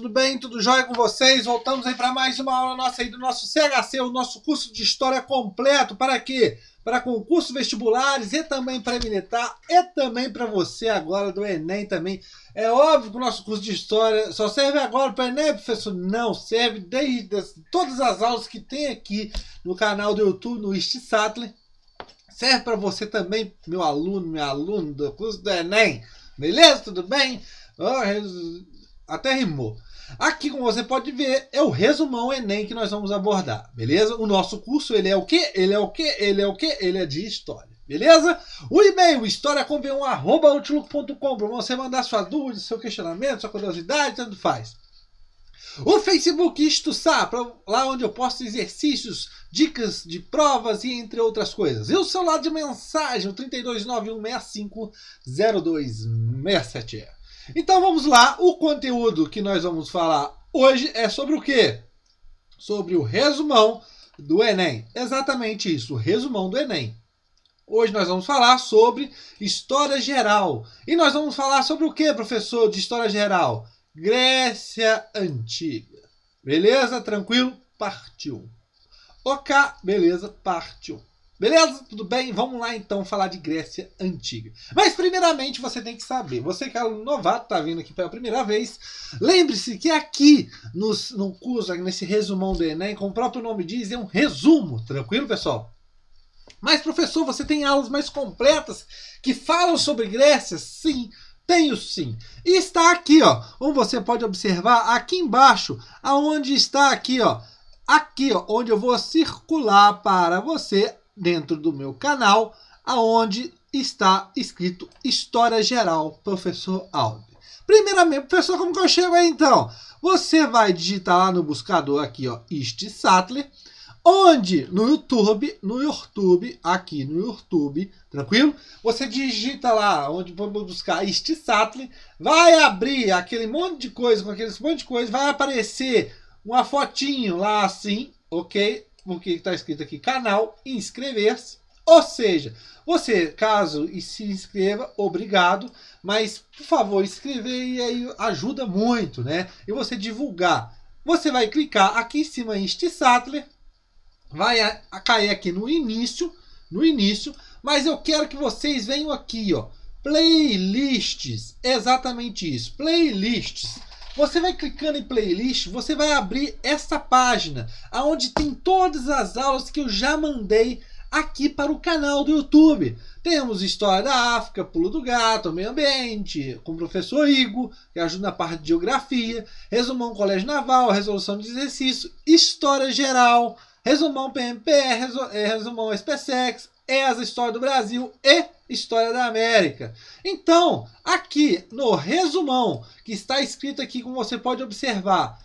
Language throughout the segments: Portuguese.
tudo bem? Tudo jóia com vocês? Voltamos aí para mais uma aula nossa aí do nosso CHC, o nosso curso de História completo. Para quê? Para concursos vestibulares e também para militar e também para você agora do Enem também. É óbvio que o nosso curso de História só serve agora para o Enem, professor? Não, serve desde todas as aulas que tem aqui no canal do YouTube, no East Sattler. Serve para você também, meu aluno, minha aluna do curso do Enem. Beleza? Tudo bem? Até rimou. Aqui, como você pode ver, é o resumão Enem que nós vamos abordar, beleza? O nosso curso, ele é o quê? Ele é o quê? Ele é o quê? Ele é de história, beleza? O e-mail, historiacom1@outlook.com, para você mandar sua dúvida, seu questionamento, sua curiosidade, tanto faz. O Facebook Istuçá, lá onde eu posto exercícios, dicas de provas e entre outras coisas. E o celular de mensagem, o 3291650267. Então vamos lá, o conteúdo que nós vamos falar hoje é sobre o quê? Sobre o resumão do Enem. Exatamente isso, o resumão do Enem. Hoje nós vamos falar sobre História Geral. E nós vamos falar sobre o quê, professor, de História Geral? Grécia Antiga. Beleza? Tranquilo? Parte 1. Ok, beleza? Parte 1. Beleza? Tudo bem? Vamos lá então falar de Grécia Antiga. Mas primeiramente você tem que saber, você que é aluno novato, está vindo aqui pela primeira vez, lembre-se que aqui no curso, nesse resumão do Enem, como o próprio nome diz, é um resumo. Tranquilo, pessoal? Mas professor, você tem aulas mais completas que falam sobre Grécia? Sim, tenho sim. E está aqui, ó, como você pode observar, aqui embaixo, aonde está aqui, ó, onde eu vou circular para você, dentro do meu canal, aonde está escrito História Geral, Professor Alves. Primeiramente, professor, como que eu chego aí então? Você vai digitar lá no buscador aqui, ó, East Sattler, onde no YouTube, aqui no YouTube, tranquilo? Você digita lá, onde vamos buscar East Sattler, vai abrir aquele monte de coisa, com aquele monte de coisa, vai aparecer uma fotinho lá assim, ok? Porque está escrito aqui canal, inscrever-se. Ou seja, você, caso se inscreva, obrigado, mas por favor, inscrever e aí ajuda muito, né? E você divulgar. Você vai clicar aqui em cima em East Sattler, vai cair aqui no início, mas eu quero que vocês venham aqui, ó, playlists, exatamente isso, playlists. Você vai clicando em playlist, você vai abrir essa página, onde tem todas as aulas que eu já mandei aqui para o canal do YouTube. Temos História da África, Pulo do Gato, Meio Ambiente, com o professor Igor, que ajuda na parte de Geografia, Resumão Colégio Naval, Resolução de Exercício, História Geral, Resumão PMPR, Resumão SPSEX, ESA, História do Brasil e História da América. Então, aqui no resumão, que está escrito aqui, como você pode observar,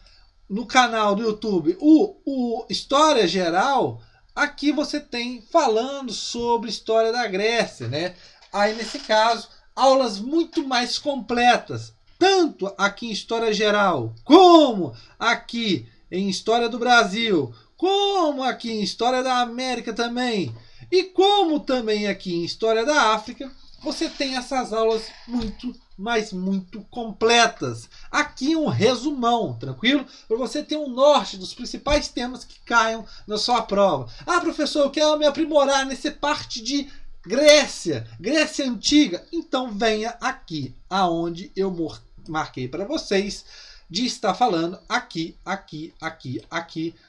no canal do YouTube, o História Geral, aqui você tem falando sobre História da Grécia, né? Aí, nesse caso, aulas muito mais completas, tanto aqui em História Geral, como aqui em História do Brasil, como aqui em História da América também, e como também aqui em História da África, você tem essas aulas muito, mas muito completas. Aqui um resumão, tranquilo? Para você ter um norte dos principais temas que caiam na sua prova. Ah, professor, eu quero me aprimorar nessa parte de Grécia Antiga. Então venha aqui, aonde eu marquei para vocês, de estar falando aqui,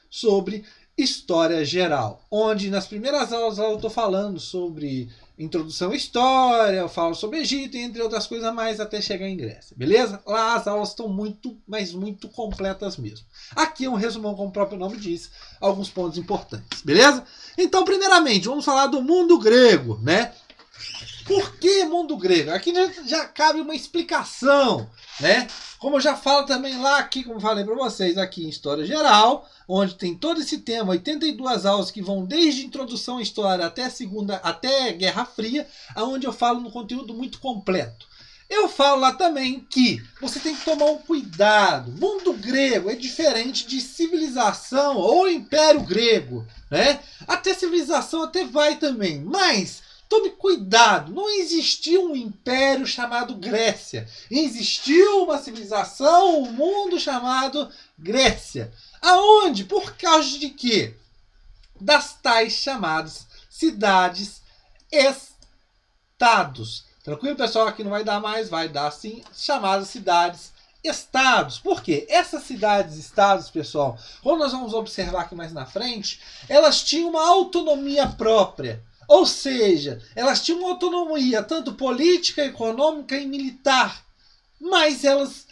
sobre História Geral, onde nas primeiras aulas eu estou falando sobre introdução à história, eu falo sobre Egito, entre outras coisas mais, até chegar em Grécia, beleza? Lá as aulas estão muito, mas muito completas mesmo. Aqui é um resumão, como o próprio nome diz, alguns pontos importantes, beleza? Então, primeiramente, vamos falar do mundo grego, né? Por que mundo grego? Aqui já cabe uma explicação, né? Como eu já falo também lá aqui, como falei para vocês, aqui em História Geral, onde tem todo esse tema, 82 aulas que vão desde introdução à história até Guerra Fria, onde eu falo no conteúdo muito completo. Eu falo lá também que você tem que tomar um cuidado. Mundo grego é diferente de civilização ou Império Grego, né? Até civilização até vai também, mas Tome cuidado, não existiu um império chamado Grécia. Existiu uma civilização, um mundo chamado Grécia. Aonde? Por causa de quê? Das tais chamadas cidades-estados. Tranquilo, pessoal? Aqui não vai dar mais, vai dar sim, chamadas cidades-estados. Por quê? Essas cidades-estados, pessoal, quando nós vamos observar aqui mais na frente, elas tinham uma autonomia própria. Ou seja, elas tinham uma autonomia tanto política, econômica e militar, mas elas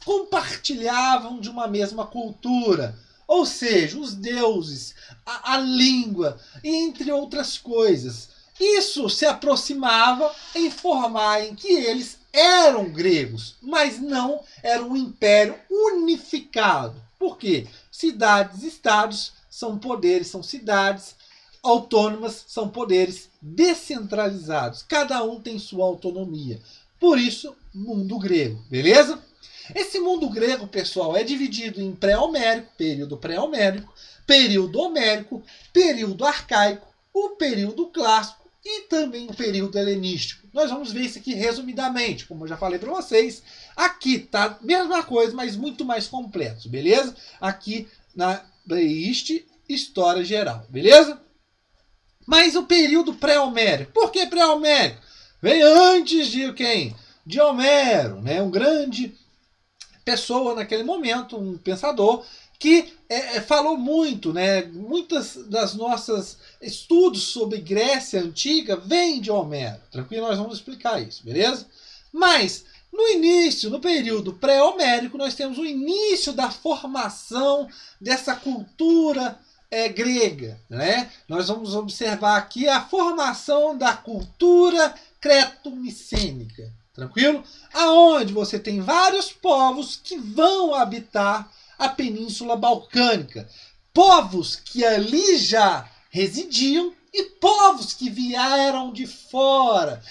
compartilhavam de uma mesma cultura. Ou seja, os deuses, a língua, entre outras coisas. Isso se aproximava em formar em que eles eram gregos, mas não eram um império unificado. Por quê? Cidades-estados são poderes, são cidades autônomas, são poderes descentralizados. Cada um tem sua autonomia. Por isso, mundo grego, beleza? Esse mundo grego, pessoal, é dividido em pré-homérico, período homérico, período arcaico, o período clássico e também o período helenístico. Nós vamos ver isso aqui resumidamente, como eu já falei para vocês. Aqui tá a mesma coisa, mas muito mais completo, beleza? Aqui na playlist História Geral, beleza? Mas o período pré-homérico. Por que pré-homérico? Vem antes de quem? De Homero, né? Um grande pessoa naquele momento, um pensador, que falou muito, né? Muitas das nossas estudos sobre Grécia Antiga vêm de Homero. Tranquilo? Nós vamos explicar isso, beleza? Mas, no início, no período pré-homérico, nós temos o início da formação dessa cultura grega, né? Nós vamos observar aqui a formação da cultura creto-micênica, tranquilo? Aonde você tem vários povos que vão habitar a Península Balcânica, povos que ali já residiam e povos que vieram de fora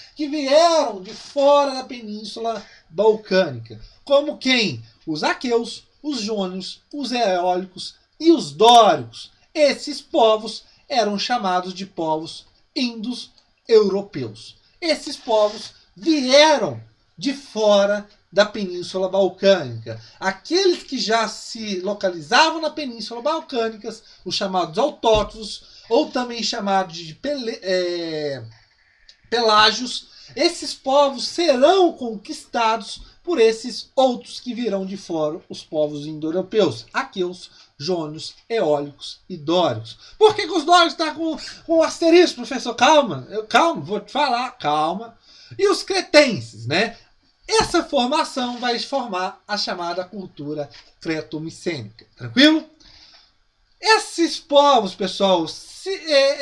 da Península Balcânica, como quem? Os aqueus, os jônios, os eólicos e os dóricos. Esses povos eram chamados de povos indo-europeus. Esses povos vieram de fora da Península Balcânica. Aqueles que já se localizavam na Península Balcânica, os chamados autóctonos, ou também chamados de pelágios, esses povos serão conquistados por esses outros que virão de fora, os povos indo-europeus, aqueus, jônios, eólicos e dóricos. Por que os dóricos estão com asterisco, professor? Calma, vou te falar, calma. E os cretenses, né? Essa formação vai formar a chamada cultura creto-micênica. Tranquilo? Esses povos, pessoal,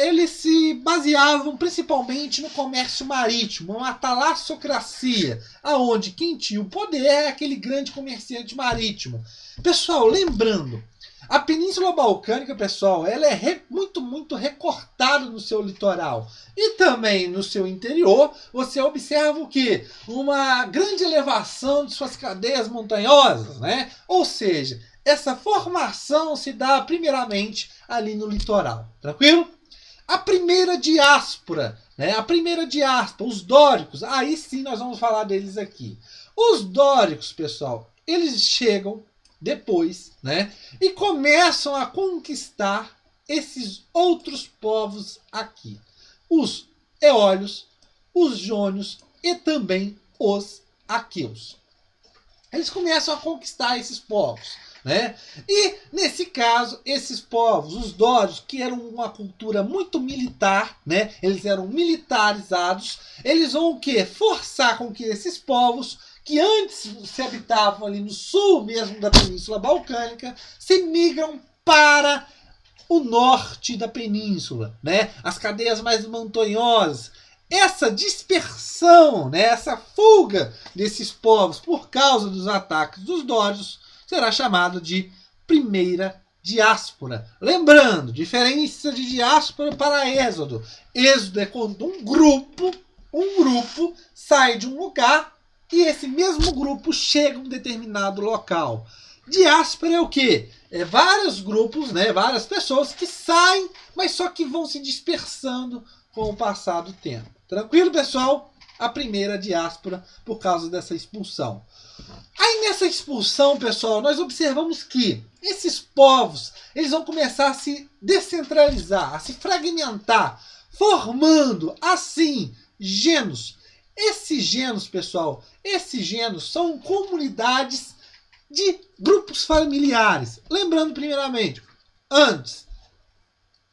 eles se baseavam principalmente no comércio marítimo, uma talassocracia, aonde quem tinha o poder é aquele grande comerciante marítimo. Pessoal, lembrando, a Península Balcânica, pessoal, ela é muito recortada no seu litoral. E também no seu interior, você observa o quê? Uma grande elevação de suas cadeias montanhosas, né? Ou seja, essa formação se dá primeiramente ali no litoral. Tranquilo? A primeira diáspora, né? Os dóricos, aí sim nós vamos falar deles aqui. Os dóricos, pessoal, eles chegam depois, né? E começam a conquistar esses outros povos aqui. Os eólios, os jônios e também os aqueus. Eles começam a conquistar esses povos, né? E, nesse caso, esses povos, os dóricos, que eram uma cultura muito militar, né? Eles eram militarizados, eles vão o quê? Forçar com que esses povos que antes se habitavam ali no sul mesmo da Península Balcânica, se migram para o norte da península, né? As cadeias mais montanhosas. Essa dispersão, né? Essa fuga desses povos por causa dos ataques dos dóricos será chamada de primeira diáspora. Lembrando, diferença de diáspora para êxodo. Êxodo é quando um grupo sai de um lugar e esse mesmo grupo chega a um determinado local. Diáspora é o quê? É vários grupos, né? Várias pessoas que saem, mas só que vão se dispersando com o passar do tempo. Tranquilo, pessoal? A primeira diáspora por causa dessa expulsão. Aí nessa expulsão, pessoal, nós observamos que esses povos eles vão começar a se descentralizar, a se fragmentar, formando assim genos. Esses genos, pessoal, esses genos são comunidades de grupos familiares. Lembrando primeiramente, antes,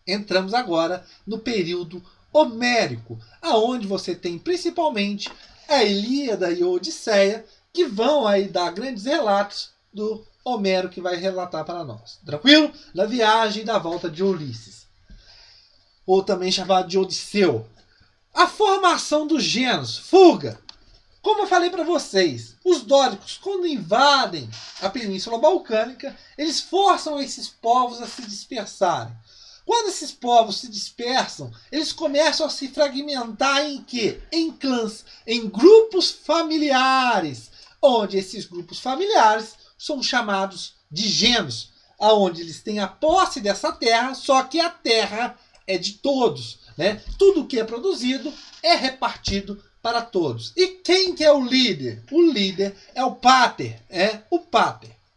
entramos agora no período homérico, aonde você tem principalmente a Ilíada e a Odisseia, que vão aí dar grandes relatos do Homero que vai relatar para nós. Tranquilo? Da viagem e da volta de Ulisses. Ou também chamado de Odisseu. A formação dos genos, fuga. Como eu falei para vocês, os dóricos, quando invadem a Península Balcânica, eles forçam esses povos a se dispersarem. Quando esses povos se dispersam, eles começam a se fragmentar em quê? Em clãs, em grupos familiares, onde esses grupos familiares são chamados de genos, aonde eles têm a posse dessa terra, só que a terra é de todos, né? Tudo que é produzido é repartido para todos. E quem que é o líder? O líder é o pater,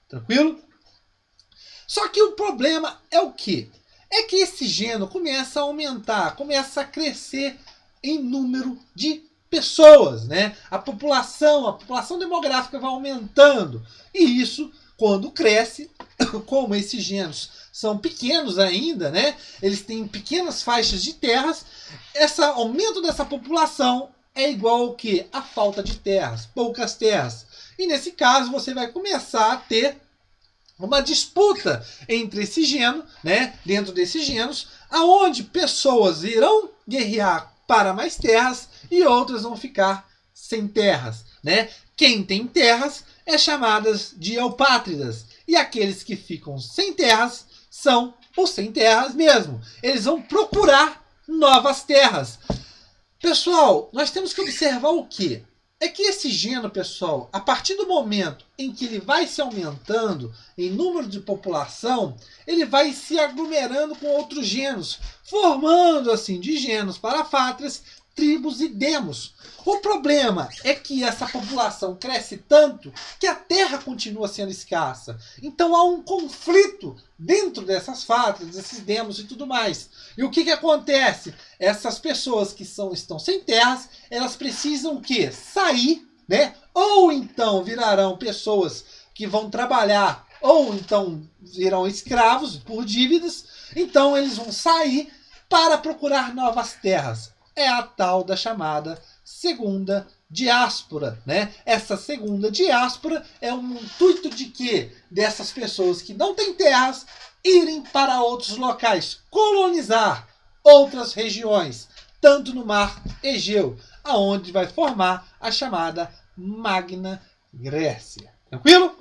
tranquilo? Só que o problema é o quê? É que esse geno começa a aumentar, começa a crescer em número de pessoas, né? A população demográfica vai aumentando. E isso, quando cresce, como esses genos são pequenos ainda, né? Eles têm pequenas faixas de terras, esse aumento dessa população é igual ao que? A falta de terras, poucas terras. E nesse caso você vai começar a ter uma disputa entre esse geno, né? Dentro desses genos, aonde pessoas irão guerrear para mais terras e outras vão ficar sem terras, né? Quem tem terras é chamadas de eupátridas e aqueles que ficam sem terras são os sem terras mesmo. Eles vão procurar novas terras. Pessoal, nós temos que observar o quê? É que esse geno, pessoal, a partir do momento em que ele vai se aumentando em número de população, ele vai se aglomerando com outros genos, formando assim de genos para pátrias, tribos e demos. O problema é que essa população cresce tanto que a terra continua sendo escassa. Então há um conflito dentro dessas pátrias, desses demos e tudo mais. E o que acontece? Essas pessoas que estão sem terras, elas precisam o quê? Sair, né? Ou então virarão pessoas que vão trabalhar, ou então virão escravos por dívidas. Então eles vão sair para procurar novas terras. É a tal da chamada segunda diáspora, né? Essa segunda diáspora é um intuito de quê? Dessas pessoas que não têm terras irem para outros locais, colonizar outras regiões, tanto no mar Egeu, aonde vai formar a chamada Magna Grécia. Tranquilo?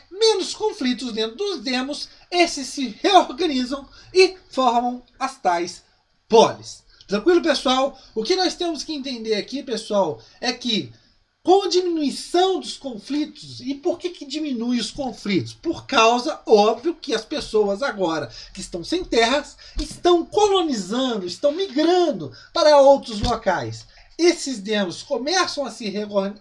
Menos conflitos dentro dos demos, esses se reorganizam e formam as tais polis. Tranquilo, pessoal? O que nós temos que entender aqui, pessoal, é que com a diminuição dos conflitos, e por que diminui os conflitos? Por causa, óbvio, que as pessoas agora que estão sem terras estão colonizando, estão migrando para outros locais. Esses demos começam a se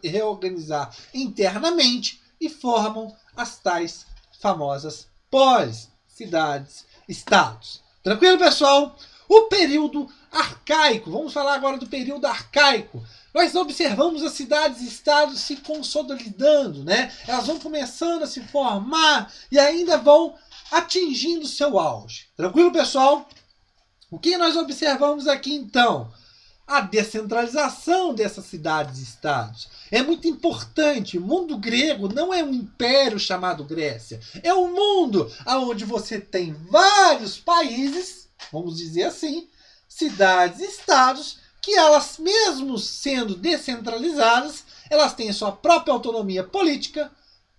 reorganizar internamente e formam as tais famosas polis, cidades, estados. Tranquilo, pessoal? O período arcaico, vamos falar agora do período arcaico. Nós observamos as cidades e estados se consolidando, né? Elas vão começando a se formar e ainda vão atingindo seu auge. Tranquilo, pessoal? O que nós observamos aqui, então? A descentralização dessas cidades e estados. É muito importante. O mundo grego não é um império chamado Grécia. É um mundo onde você tem vários países, vamos dizer assim, cidades e estados, que elas, mesmo sendo descentralizadas, elas têm a sua própria autonomia política,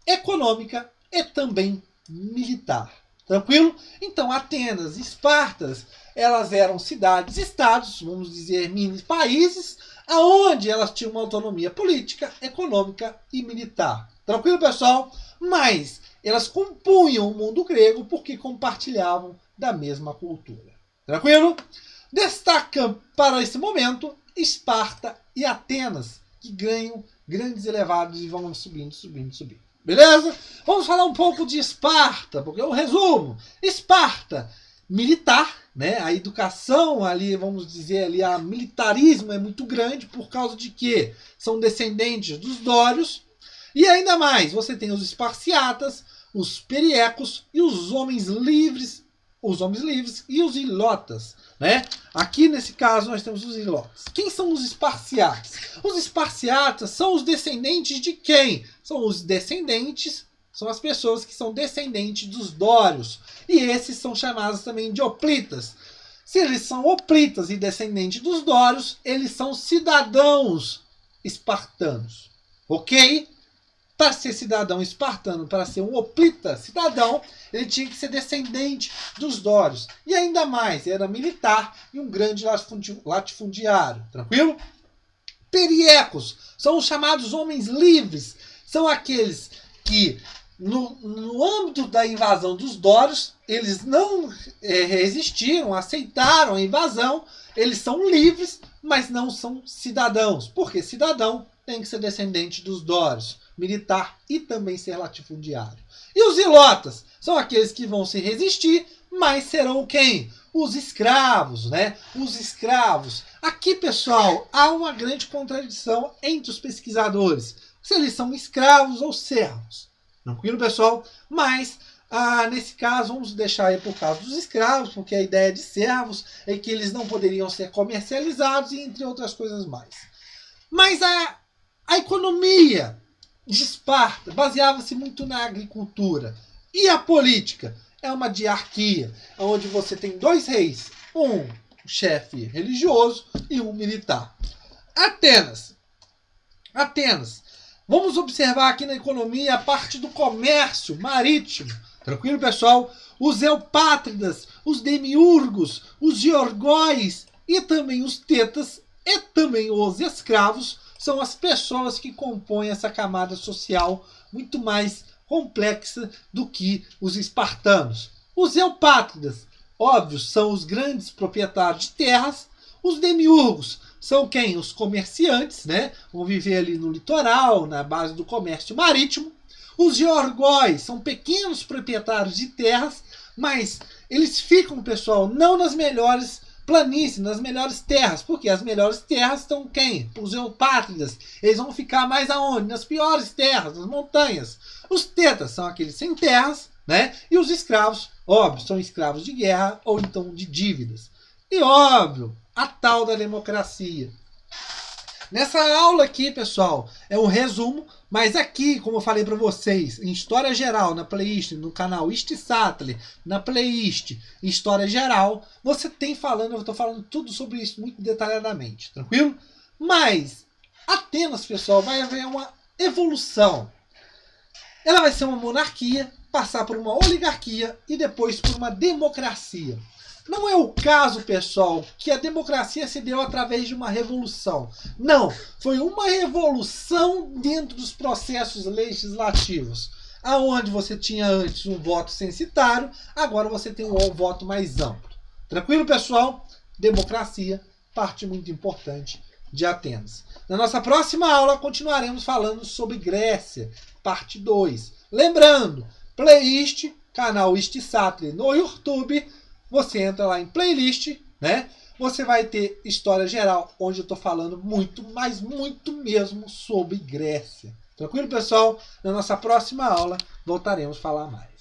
econômica e também militar. Tranquilo? Então, Atenas e Esparta, elas eram cidades-estados, vamos dizer, mini-países, aonde elas tinham uma autonomia política, econômica e militar. Tranquilo, pessoal? Mas elas compunham o mundo grego porque compartilhavam da mesma cultura. Tranquilo? Destaca para esse momento Esparta e Atenas, que ganham grandes elevados e vão subindo. Beleza? Vamos falar um pouco de Esparta, porque é um resumo. Esparta, militar, né? A educação ali, vamos dizer ali, a militarismo é muito grande por causa de que são descendentes dos dórios. E ainda mais, você tem os esparciatas, os periecos e os homens livres e os ilotas, né? Aqui nesse caso nós temos os ilotas. Quem são os esparciatas? Os esparciatas são os descendentes de quem? São as pessoas que são descendentes dos dórios. E esses são chamados também de hoplitas. Se eles são hoplitas e descendentes dos dórios, eles são cidadãos espartanos. Ok? Para ser cidadão espartano, para ser um hoplita cidadão, ele tinha que ser descendente dos dórios. E ainda mais, era militar e um grande latifundiário. Tranquilo? Periecos são os chamados homens livres. São aqueles que, no âmbito da invasão dos dórios, eles não resistiram, aceitaram a invasão. Eles são livres, mas não são cidadãos. Porque cidadão tem que ser descendente dos dórios, militar e também ser latifundiário. E os ilotas são aqueles que vão se resistir, mas serão quem? Os escravos, né? Os escravos. Aqui, pessoal, há uma grande contradição entre os pesquisadores. Se eles são escravos ou servos. Tranquilo, pessoal? Mas, nesse caso, vamos deixar aí por causa dos escravos, porque a ideia de servos é que eles não poderiam ser comercializados e entre outras coisas mais. Mas a economia de Esparta baseava-se muito na agricultura. E a política é uma diarquia, onde você tem dois reis, um chefe religioso e um militar. Atenas. Vamos observar aqui na economia a parte do comércio marítimo. Tranquilo, pessoal? Os eupátridas, os demiurgos, os georgóis e também os tetas e também os escravos são as pessoas que compõem essa camada social muito mais complexa do que os espartanos. Os eupátridas, óbvio, são os grandes proprietários de terras. Os demiurgos são quem? Os comerciantes, né? Vão viver ali no litoral, na base do comércio marítimo. Os georgóis são pequenos proprietários de terras, mas eles ficam, pessoal, não nas melhores planícies, nas melhores terras, porque as melhores terras estão quem? Os eupátridas. Eles vão ficar mais aonde? Nas piores terras, nas montanhas. Os tetas são aqueles sem terras, né? E os escravos, óbvio, são escravos de guerra ou então de dívidas. E óbvio, a tal da democracia. Nessa aula aqui, pessoal, é um resumo, mas aqui, como eu falei para vocês, em História Geral, na playlist, no canal Istisatli, na playlist em História Geral, você tem falando, eu estou falando tudo sobre isso muito detalhadamente, tranquilo? Mas, Atenas, pessoal, vai haver uma evolução. Ela vai ser uma monarquia, passar por uma oligarquia e depois por uma democracia. Não é o caso, pessoal, que a democracia se deu através de uma revolução. Não, foi uma revolução dentro dos processos legislativos. Aonde você tinha antes um voto censitário, agora você tem um voto mais amplo. Tranquilo, pessoal? Democracia, parte muito importante de Atenas. Na nossa próxima aula, continuaremos falando sobre Grécia, parte 2. Lembrando, playlist, canal Istisatli no YouTube. Você entra lá em playlist, né? Você vai ter História Geral, onde eu estou falando muito, mas muito mesmo sobre Grécia. Tranquilo, pessoal? Na nossa próxima aula, voltaremos a falar mais.